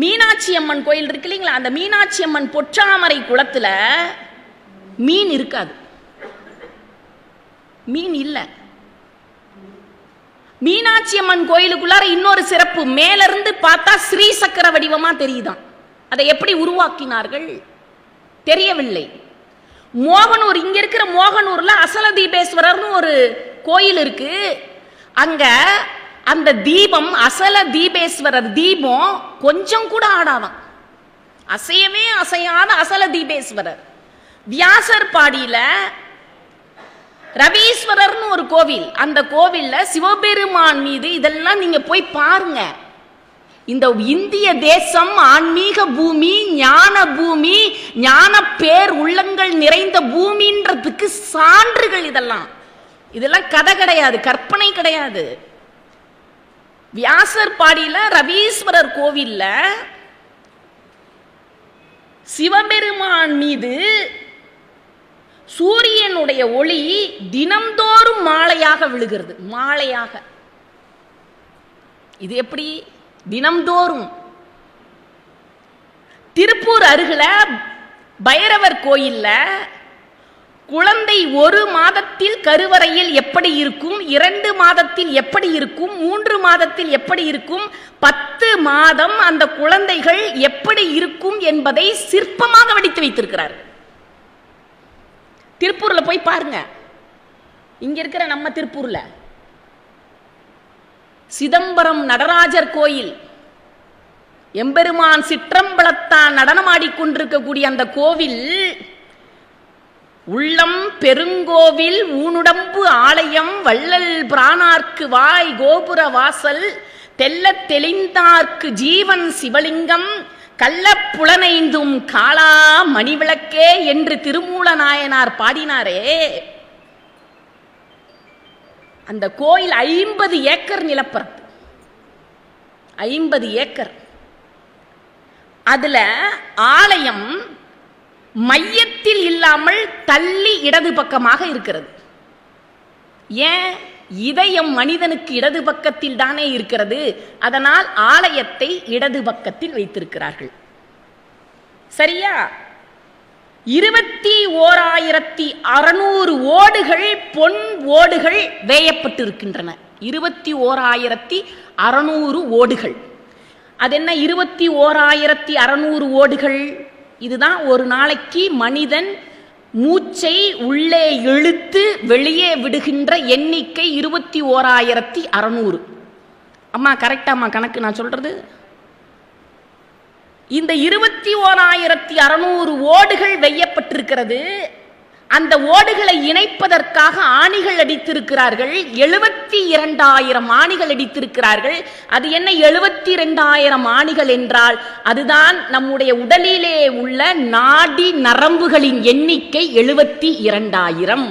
மீனாட்சி அம்மன் கோயில் இருக்கு இல்லைங்களா, அந்த மீனாட்சி அம்மன் பொற்றாமரை குளத்துல மீன் இருக்காது, மீன் இல்ல. மீனாட்சி அம்மன் கோயிலுக்குள்ளார இன்னொரு சிறப்பு, மேல இருந்து பார்த்தா ஸ்ரீ சக்கர வடிவமா தெரியுதான். அதை எப்படி உருவாக்கினார்கள் தெரியவில்லை. மோகனூர், இங்க இருக்கிற மோகனூர்ல அசல தீபேஸ்வரர்னு ஒரு கோயில் இருக்கு. அங்க அந்த தீபம், அசல தீபேஸ்வரர் தீபம் கொஞ்சம் கூட ஆடாதான், அசையவே அசையாத அசல தீபேஸ்வரர். வியாசர் பாடியில ரவீஸ்வரர்னு ஒரு கோவில், அந்த கோவில்ல சிவபெருமான் மீது, இதெல்லாம் நீங்க போய் பாருங்க. இந்த இந்திய தேசம் ஆன்மீக பூமி, ஞான பூமி, ஞான பேர் உள்ளங்கள் நிறைந்த பூமின்றதுக்கு சான்றுகள் இதெல்லாம். இதெல்லாம் கதை கிடையாது, கற்பனை கிடையாது. வியாசர் பாடியில ரவீஸ்வரர் கோவில்ல சிவபெருமான் மீது சூரியனுடைய ஒளி தினம்தோறும் மாலையாக விழுகிறது, மாலையாக. இது எப்படி தினம்தோறும்? திருப்பூர் அருகில பைரவர் கோயில்ல குழந்தை 1 மாதத்தில் கருவறையில் எப்படி இருக்கும், 2 மாதத்தில் எப்படி இருக்கும், 3 மாதத்தில் எப்படி இருக்கும், 10 மாதம் அந்த குழந்தைகள் எப்படி இருக்கும் என்பதை சிற்பமாக வடித்து வைத்திருக்கிறார். திருப்பூர்ல போய் பாருங்க. இங்க இருக்கிற நம்ம திருப்பூர்ல சிதம்பரம் நடராஜர் கோயில், எம்பெருமான் சிற்றம்பலத்தான் நடனமாடிக்கொண்டிருக்கக்கூடிய அந்த கோவில், உள்ளம் பெருங்கோவில் ஊனுடம்பு ஆலயம் வள்ளல் பிரானார்க்கு வாய் கோபுர வாசல் தெல்ல தெளிந்தார்க்கு ஜீவன் சிவலிங்கம் கள்ள புலனைந்தும் காளா மணிவிளக்கே என்று திருமூல நாயனார் பாடினாரே. அந்த கோயில் 50 ஏக்கர் நிலப்பரப்பு, 50 ஏக்கர். அதுல ஆலயம் மையத்தில் இல்லாமல் தள்ளி இடது பக்கமாக இருக்கிறது. ஏன்? இதயம் மனிதனுக்கு இடது பக்கத்தில் தானே இருக்கிறது, அதனால் ஆலயத்தை இடது பக்கத்தில் வைத்திருக்கிறார்கள். சரியா? 21,600 ஓடுகள், பொன் ஓடுகள் வேயப்பட்டிருக்கின்றன. 21,600 ஓடுகள். அது என்ன 21,600 ஓடுகள்? இதுதான் ஒரு நாளைக்கு மனிதன் மூச்சை உள்ளே இழுத்து வெளியே விடுகின்ற எண்ணிக்கை 21,600. அம்மா கரெக்டாம்மா கணக்கு நான் சொல்றது? இந்த 21,600 ஓடுகள் வெய்யப்பட்டிருக்கிறது. அந்த ஓடுகளை இணைப்பதற்காக ஆணிகள் அடித்திருக்கிறார்கள். 72,000 ஆணிகள் அடித்திருக்கிறார்கள். அது என்ன 72,000 ஆணிகள் என்றால், அதுதான் நம்முடைய உடலிலே உள்ள நாடி நரம்புகளின் எண்ணிக்கை 72,000.